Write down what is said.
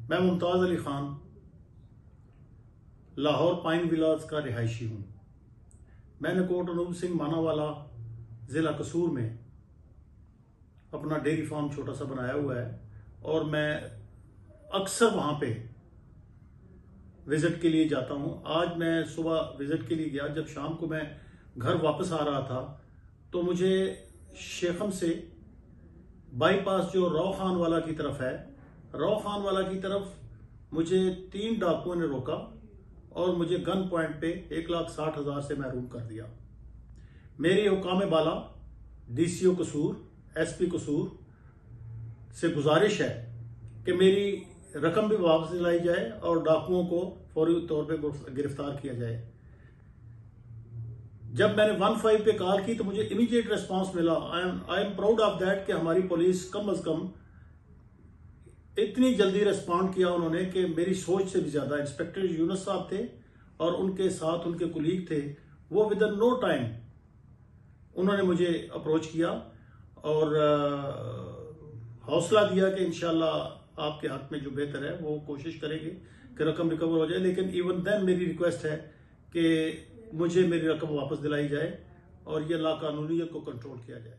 मैं Mumtaz Ali Khan Lahore pine villas का रिहायशी हूँ। मैंने कोट अनूप सिंह मानावाला ज़िला कसूर में अपना डेयरी फार्म छोटा सा बनाया हुआ है और मैं अक्सर वहाँ पे विज़िट के लिए जाता हूँ। आज मैं सुबह विज़िट के लिए गया। जब शाम को मैं घर वापस आ रहा था तो मुझे शेखम से बाईपास जो रौ खान वाला की तरफ है, रौ खान वाला की तरफ मुझे 3 डाकुओं ने रोका और मुझे गन पॉइंट पे 1,60,000 से महरूम कर दिया। मेरी हुकाम बाला DCO कसूर, SP कसूर से गुजारिश है कि मेरी रकम भी वापस दिलाई जाए और डाकुओं को फौरी तौर पे गिरफ्तार किया जाए। जब मैंने 15 पे कॉल की तो मुझे इमीडिएट रिस्पांस मिला। I am proud of that कि हमारी पुलिस कम अज कम इतनी जल्दी रिस्पॉन्ड किया उन्होंने कि मेरी सोच से भी ज्यादा। इंस्पेक्टर यूनुस साहब थे और उनके साथ उनके कुलीग थे, वो विद इन नो टाइम उन्होंने मुझे अप्रोच किया और हौसला दिया कि इंशाल्लाह आपके हक में जो बेहतर है वो कोशिश करेंगे कि रकम रिकवर हो जाए। लेकिन इवन देन मेरी रिक्वेस्ट है कि मुझे मेरी रकम वापस दिलाई जाए और ये लाकानूनियत को कंट्रोल किया जाए।